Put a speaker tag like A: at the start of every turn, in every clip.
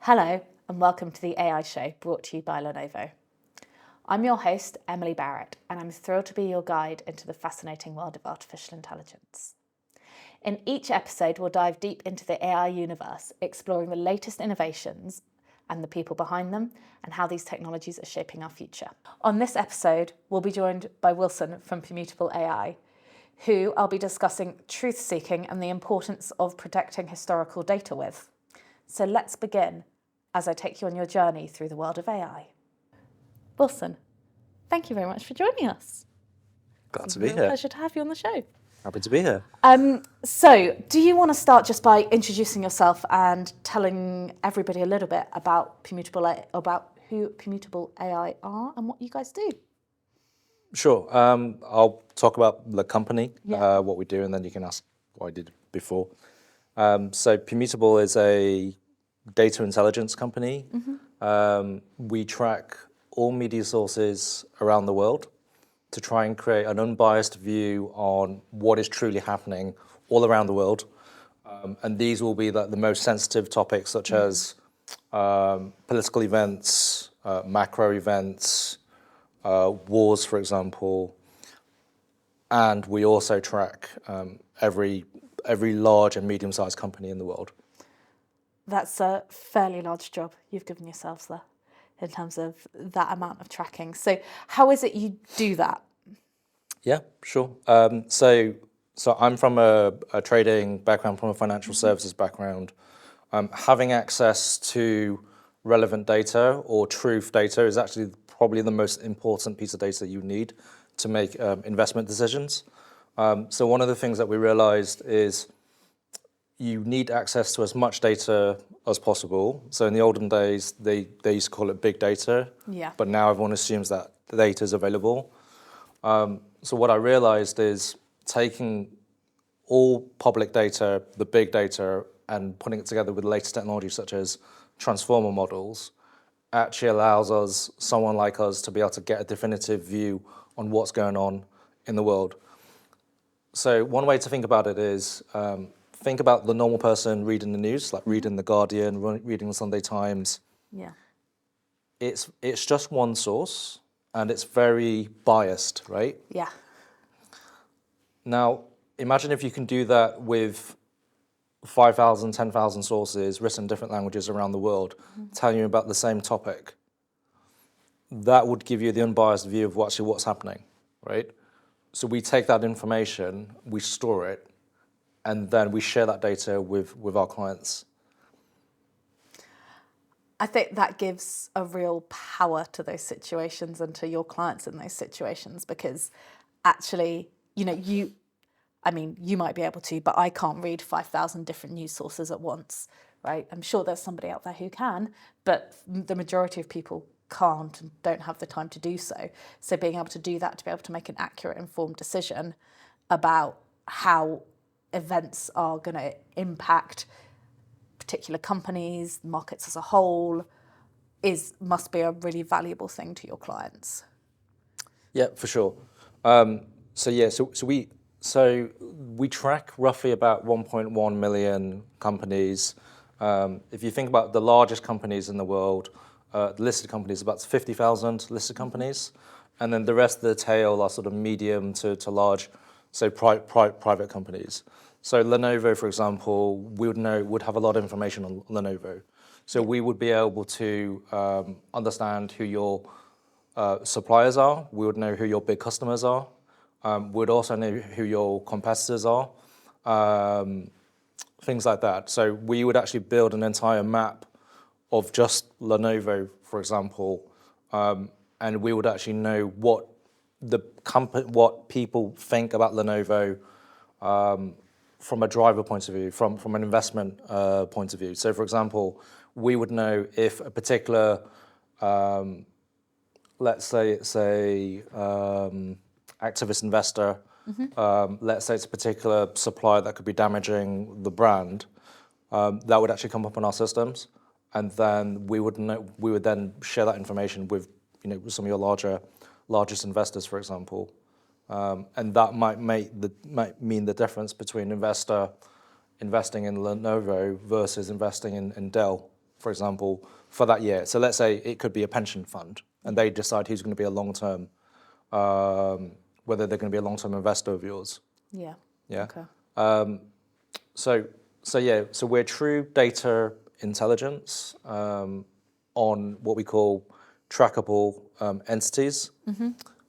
A: Hello and welcome to the AI Show brought to you by Lenovo. I'm your host, Emily Barrett, and I'm thrilled to be your guide into the fascinating world of artificial intelligence. In each episode, we'll dive deep into the AI universe, exploring the latest innovations and the people behind them, and how these technologies are shaping our future. On this episode, we'll be joined by Wilson from Permutable AI, who I'll be discussing truth-seeking and the importance of protecting historical data with. So let's begin as I take you on your journey through the world of AI. Wilson, thank you very much for joining us.
B: Glad
A: It's
B: to be
A: a real
B: here.
A: pleasure to have you on the show.
B: Happy to be here.
A: So, do you want to start just by introducing yourself and telling everybody a little bit about who Permutable AI are and what you guys do?
B: Sure. I'll talk about the company,
A: Yeah.
B: what we do, and then you can ask what I did before. So Permutable is a data intelligence company. We track all media sources around the world to try and create an unbiased view on what is truly happening all around the world. And these will be the most sensitive topics such as political events, macro events, wars, for example. And we also track every large and medium-sized company in the world.
A: That's a fairly large job you've given yourselves there in terms of that amount of tracking. So how is it you do that?
B: Yeah, sure. So I'm from a trading background, from a financial services background. Having access to relevant data or truth data is actually probably the most important piece of data you need to make investment decisions. So one of the things that we realized is you need access to as much data as possible. So in the olden days, they used to call it big data,
A: Yeah.
B: but now everyone assumes that the data is available. So what I realized is taking all public data, the big data, and putting it together with the latest technology such as transformer models actually allows someone like us, to be able to get a definitive view on what's going on in the world. So one way to think about it is think about the normal person reading the news, like reading The Guardian, reading the Sunday Times.
A: Yeah.
B: It's just one source, and it's very biased, right?
A: Yeah.
B: Now, imagine if you can do that with 5,000, 10,000 sources written in different languages around the world, telling you about the same topic. That would give you the unbiased view of what's happening, right? So we take that information, we store it, and then we share that data with our clients.
A: I think that gives a real power to those situations and to your clients in those situations, because actually, you might be able to, but I can't read 5,000 different news sources at once, right? I'm sure there's somebody out there who can, but the majority of people can't and don't have the time to do so. So being able to do that, to be able to make an accurate, informed decision about how events are going to impact particular companies, markets as a whole, must be a really valuable thing to your clients.
B: Yeah, for sure. So we track roughly about 1.1 million companies. If you think about the largest companies in the world, the listed companies, about 50,000 listed companies, and then the rest of the tail are sort of medium to large, so private companies. So Lenovo, for example, would have a lot of information on Lenovo. So we would be able to understand who your suppliers are. We would know who your big customers are. We'd also know who your competitors are. Things like that. So we would actually build an entire map of just Lenovo, for example, and we would actually know what people think about Lenovo from a driver point of view, from an investment point of view. So, for example, we would know if a particular, let's say it's a activist investor, let's say it's a particular supplier that could be damaging the brand, that would actually come up on our systems, and then we would then share that information with some of your largest investors, for example. And that might mean the difference between investing in Lenovo versus investing in Dell, for example, for that year. So let's say it could be a pension fund, and they decide who's going to be a long-term, whether they're going to be a long-term investor of yours.
A: Yeah.
B: Yeah.
A: Okay.
B: So we're true data intelligence on what we call trackable entities.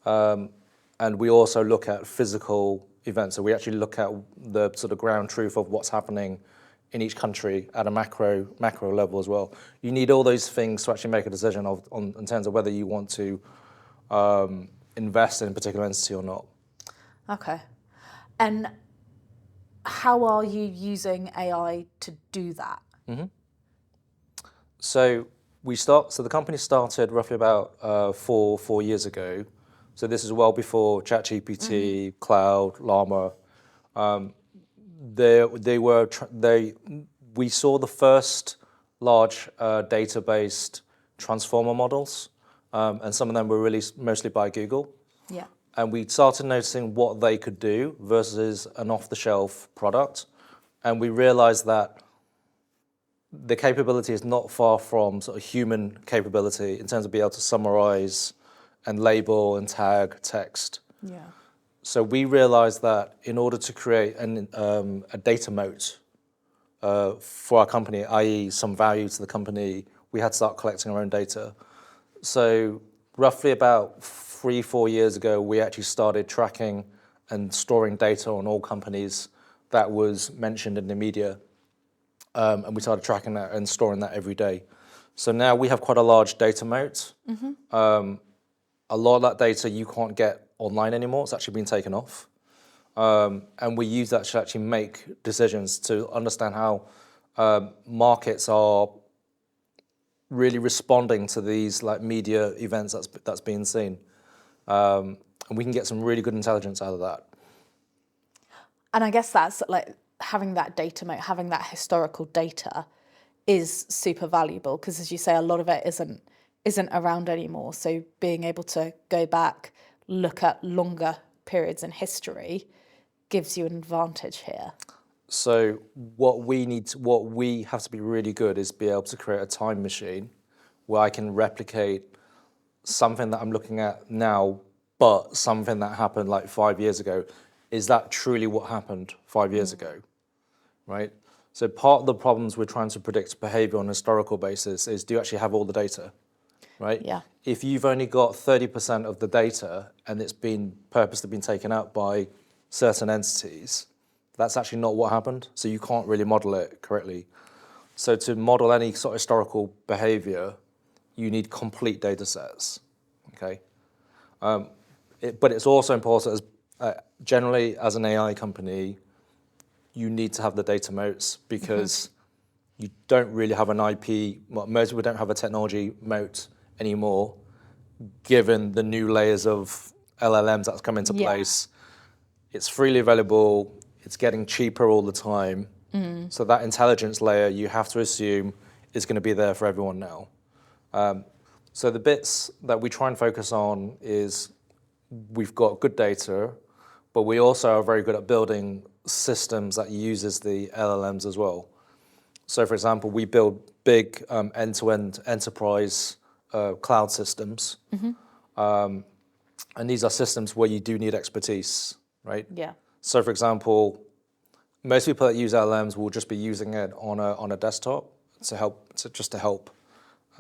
B: And we also look at physical events. So we actually look at the sort of ground truth of what's happening in each country at a macro level as well. You need all those things to actually make a decision in terms of whether you want to invest in a particular entity or not.
A: Okay. And how are you using AI to do that?
B: So the company started roughly about 4 years ago. So this is well before ChatGPT, Cloud, Llama. We saw the first large data-based transformer models, and some of them were released mostly by Google.
A: Yeah.
B: And we started noticing what they could do versus an off-the-shelf product. And we realized that the capability is not far from sort of human capability in terms of being able to summarize and label and tag text.
A: Yeah.
B: So we realized that in order to create a data moat for our company, i.e. some value to the company, we had to start collecting our own data. So roughly about 3-4 years ago, we actually started tracking and storing data on all companies that was mentioned in the media. And we started tracking that and storing that every day. So now we have quite a large data moat. A lot of that data you can't get online anymore. It's actually been taken off. And we use that to actually make decisions to understand how markets are really responding to these like media events that's being seen. And we can get some really good intelligence out of that.
A: And I guess that's like having that data moat, having that historical data is super valuable because, as you say, a lot of it isn't around anymore. So being able to go back, look at longer periods in history gives you an advantage here.
B: So what we have to be really good is be able to create a time machine where I can replicate something that I'm looking at now, but something that happened like 5 years ago. Is that truly what happened 5 years ago? Right? So part of the problems we're trying to predict behavior on a historical basis is, do you actually have all the data? Right?
A: Yeah.
B: If you've only got 30% of the data and it's been purposely been taken out by certain entities, that's actually not what happened. So you can't really model it correctly. So to model any sort of historical behavior, you need complete data sets. Okay. But it's also important generally as an AI company, you need to have the data moats because you don't really have an IP. Well, most people don't have a technology moat anymore, given the new layers of LLMs that's come into place. It's freely available. It's getting cheaper all the time. So that intelligence layer, you have to assume, is going to be there for everyone now. So the bits that we try and focus on is we've got good data, but we also are very good at building systems that uses the LLMs as well. So for example, we build big end-to-end enterprise cloud systems. And these are systems where you do need expertise, right?
A: Yeah.
B: So for example, most people that use LLMs will just be using it on a desktop to help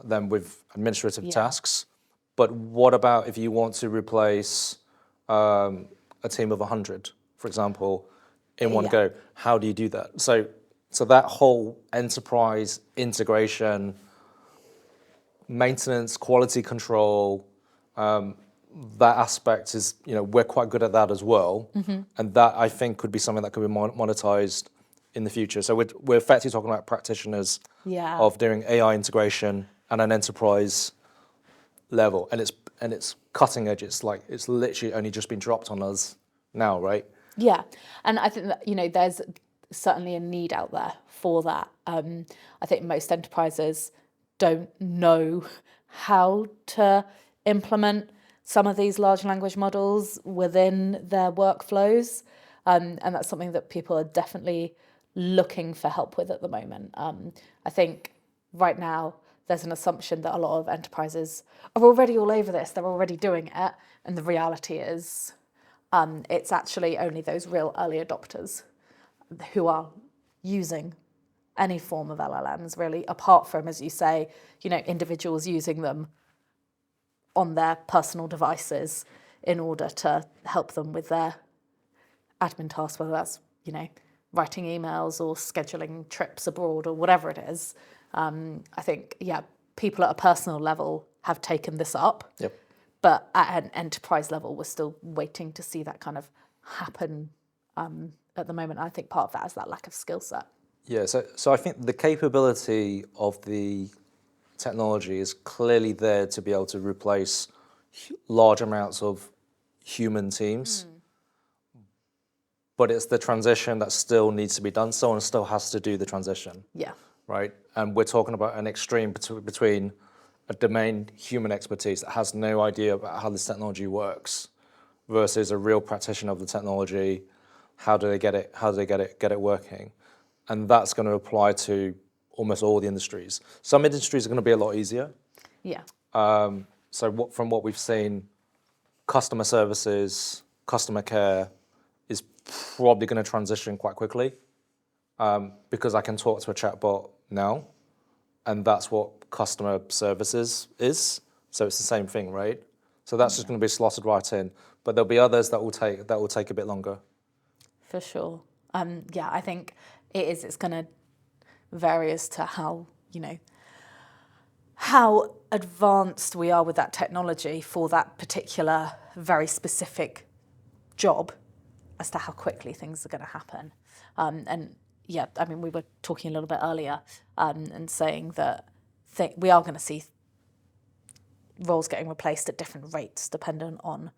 B: them with administrative tasks. But what about if you want to replace a team of 100, for example, in one go? How do you do that? So that whole enterprise integration, maintenance, quality control, that aspect is, we're quite good at that as well. And that I think could be something that could be monetized in the future. So we're effectively talking about practitioners of doing AI integration at an enterprise level. And it's cutting edge. It's literally only just been dropped on us now, right?
A: Yeah. And I think that, there's certainly a need out there for that. I think most enterprises don't know how to implement some of these large language models within their workflows. And that's something that people are definitely looking for help with at the moment. I think right now there's an assumption that a lot of enterprises are already all over this, they're already doing it, and the reality is it's actually only those real early adopters who are using any form of LLMs, really, apart from, as you say, individuals using them on their personal devices in order to help them with their admin tasks, whether that's, writing emails or scheduling trips abroad or whatever it is. I think, people at a personal level have taken this up.
B: Yep.
A: But at an enterprise level, we're still waiting to see that kind of happen at the moment. I think part of that is that lack of skill set.
B: Yeah, so I think the capability of the technology is clearly there to be able to replace large amounts of human teams. But it's the transition that still needs to be done. Someone still has to do the transition.
A: Yeah.
B: Right? And we're talking about an extreme between a domain human expertise that has no idea about how this technology works versus a real practitioner of the technology. How do they get it working? And that's going to apply to almost all the industries. Some industries are going to be a lot easier.
A: Yeah.
B: From what we've seen, customer services, customer care is probably going to transition quite quickly because I can talk to a chatbot now, and that's what customer services is. So it's the same thing, right? So that's just going to be slotted right in. But there'll be others that will take a bit longer.
A: For sure. I think it is. It's going to vary as to how advanced we are with that technology for that particular very specific job, as to how quickly things are going to happen. We were talking a little bit earlier and saying that we are going to see roles getting replaced at different rates dependent on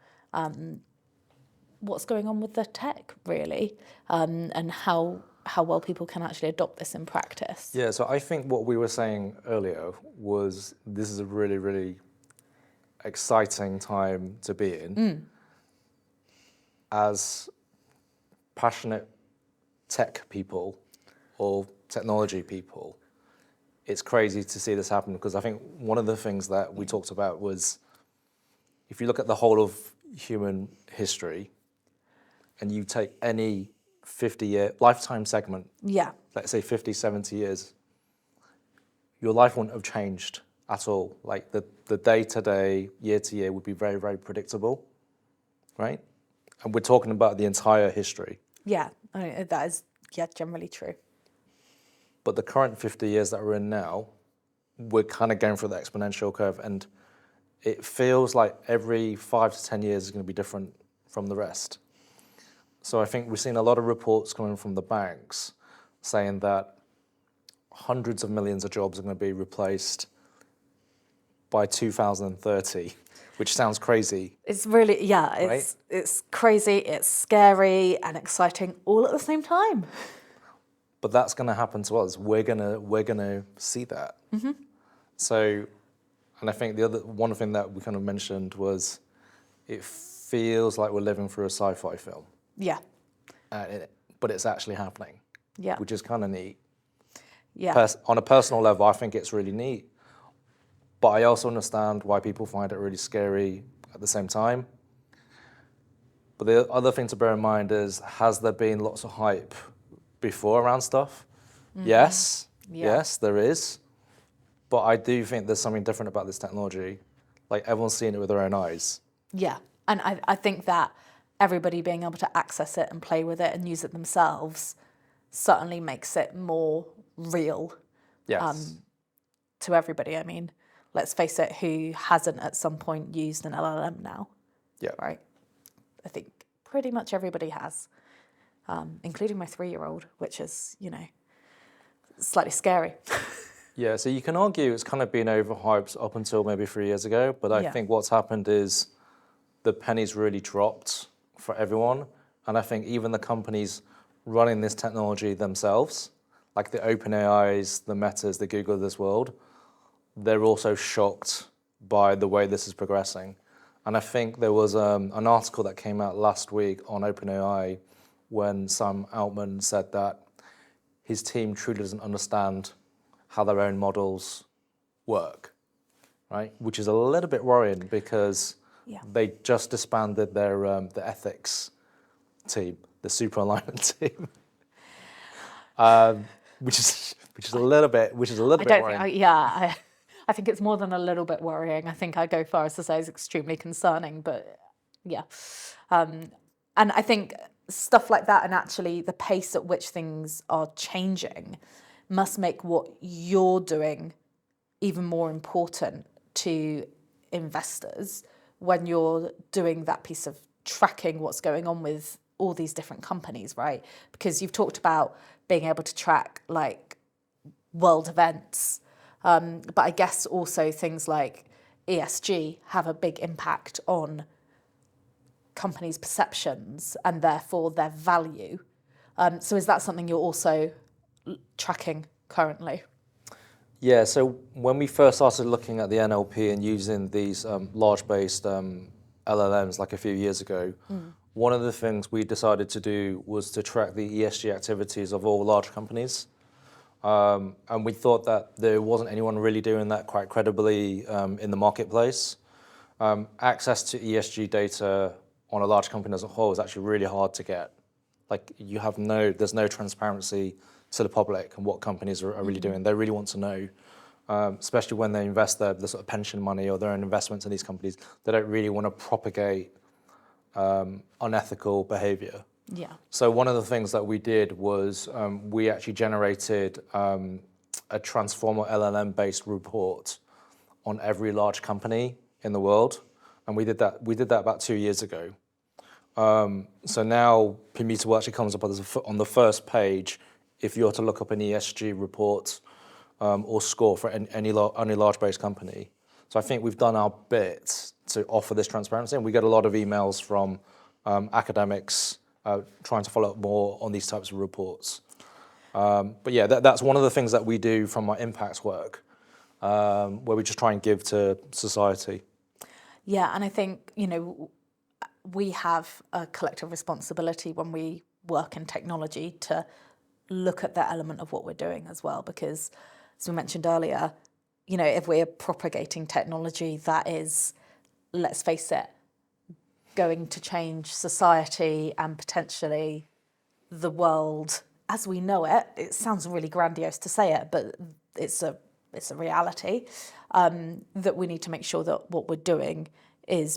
A: what's going on with the tech, really, and how well people can actually adopt this in practice.
B: Yeah, so I think what we were saying earlier was this is a really, really exciting time to be in. As passionate tech people or technology people, it's crazy to see this happen because I think one of the things that we talked about was if you look at the whole of human history and you take any 50-year lifetime segment, let's say 50, 70 years, your life wouldn't have changed at all. Like the day-to-day, year-to-year would be very, very predictable, right? And we're talking about the entire history.
A: Yeah, that is generally true.
B: But the current 50 years that we're in now, we're kind of going through the exponential curve, and it feels like every 5 to 10 years is going to be different from the rest. So I think we've seen a lot of reports coming from the banks saying that hundreds of millions of jobs are going to be replaced by 2030, which sounds crazy.
A: It's really,
B: right?
A: It's crazy, it's scary and exciting all at the same time.
B: But that's going to happen to us. We're gonna see that. Mm-hmm. So, and I think one thing that we kind of mentioned was it feels like we're living through a sci-fi film.
A: Yeah.
B: But it's actually happening.
A: Yeah.
B: Which is kind of neat.
A: Yeah.
B: On a personal level, I think it's really neat. But I also understand why people find it really scary at the same time. But the other thing to bear in mind is, has there been lots of hype before around stuff? Mm-hmm. Yes, there is. But I do think there's something different about this technology. Like everyone's seeing it with their own eyes.
A: Yeah, and I think that everybody being able to access it and play with it and use it themselves certainly makes it more real.
B: Yes.
A: To everybody. I mean, let's face it, who hasn't at some point used an LLM now?
B: Yeah.
A: Right? I think pretty much everybody has, including my 3-year-old, which is, slightly scary.
B: Yeah, so you can argue it's kind of been overhyped up until maybe 3 years ago, but I think what's happened is the penny's really dropped for everyone. And I think even the companies running this technology themselves, like the OpenAIs, the Metas, the Google of this world, they're also shocked by the way this is progressing. And I think there was an article that came out last week on OpenAI when Sam Altman said that his team truly doesn't understand how their own models work, right? Which is a little bit worrying because
A: Yeah.
B: they just disbanded their the ethics team, the super alignment team, which is a little bit
A: I don't
B: worrying.
A: think, I think it's more than a little bit worrying. I think I go far as to say it's extremely concerning, but yeah. And I think stuff like that, and actually the pace at which things are changing, must make what you're doing even more important to investors when you're doing that piece of tracking what's going on with all these different companies, right? Because you've talked about being able to track like world events, but I guess also things like ESG have a big impact on companies' perceptions and therefore their value. So is that something you're also tracking currently?
B: Yeah, so when we first started looking at the NLP and using these large-based LLMs like a few years ago, one of the things we decided to do was to track the ESG activities of all large companies. And we thought that there wasn't anyone really doing that quite credibly in the marketplace. Access to ESG data on a large company as a whole is actually really hard to get. Like there's no transparency to the public and what companies are really doing. They really want to know, especially when they invest the sort of pension money or their own investments in these companies. They don't really want to propagate unethical behavior.
A: Yeah.
B: So one of the things that we did was we actually generated a transformer LLM-based report on every large company in the world, and we did that about 2 years ago. So now Permutable actually comes up on the first page if you're to look up an ESG report or score for any large-based company. So I think we've done our bit to offer this transparency, and we get a lot of emails from academics trying to follow up more on these types of reports. But yeah, that's one of the things that we do from our impacts work, where we just try and give to society.
A: Yeah, and I think, we have a collective responsibility when we work in technology to look at that element of what we're doing as well, because as we mentioned earlier, if we're propagating technology that is, let's face it, going to change society and potentially the world as we know it. It sounds really grandiose to say it, but it's a reality, that we need to make sure that what we're doing is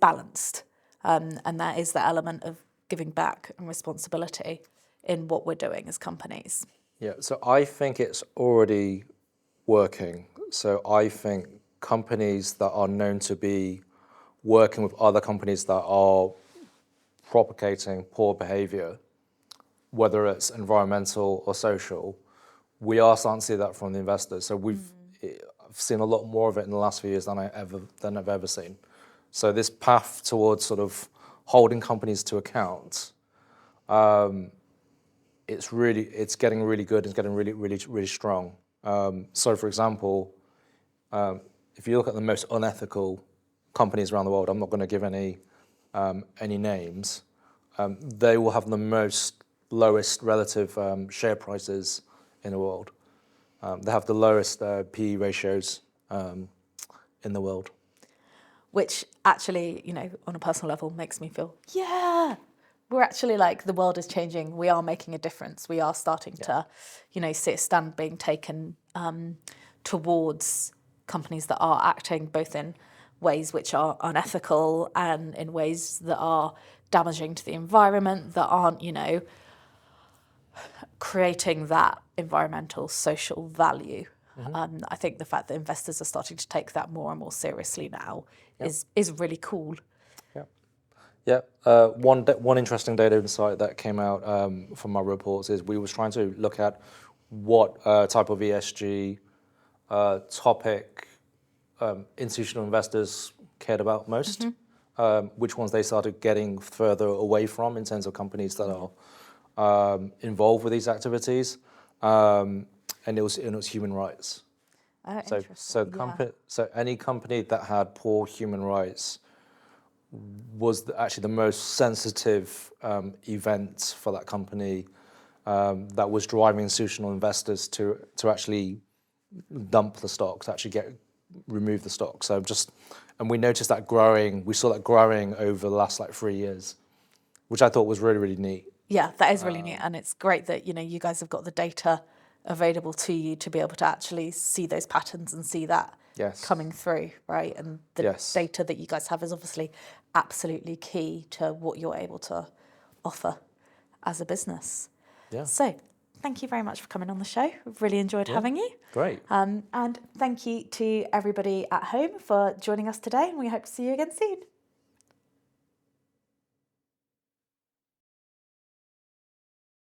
A: balanced, and that is the element of giving back and responsibility in what we're doing as companies.
B: Yeah, so I think it's already working. So I think companies that are known to be working with other companies that are propagating poor behavior, whether it's environmental or social, we are starting to see that from the investors. So I've seen a lot more of it in the last few years than I've ever seen. So this path towards sort of holding companies to account, it's getting really good. It's getting really strong. So for example, if you look at the most unethical companies around the world, I'm not going to give any names. They will have the lowest relative share prices in the world. They have the lowest PE ratios in the world.
A: Which actually, on a personal level makes me feel, yeah, we're actually like, the world is changing. We are making a difference. We are starting to, see a stand being taken towards companies that are acting both in ways which are unethical and in ways that are damaging to the environment, that aren't, creating that environmental, social value. I think the fact that investors are starting to take that more and more seriously now is really cool.
B: Yeah. One interesting data insight that came out from our reports is we was trying to look at what type of ESG topic institutional investors cared about most, which ones they started getting further away from in terms of companies that are involved with these activities, and it was human rights.
A: Oh,
B: So
A: interesting.
B: so any company that had poor human rights was actually the most sensitive event for that company, that was driving institutional investors to actually dump the stock, to actually remove the stock. So and we noticed that growing. We saw that growing over the last like 3 years, which I thought was really, really neat.
A: Yeah, that is really neat, and it's great that you guys have got the data available to you to be able to actually see those patterns and see that coming through, right? And the data that you guys have is obviously absolutely key to what you're able to offer as a business.
B: Yeah.
A: So thank you very much for coming on the show. We've really enjoyed having you.
B: Great.
A: And thank you to everybody at home for joining us today, and we hope to see you again soon.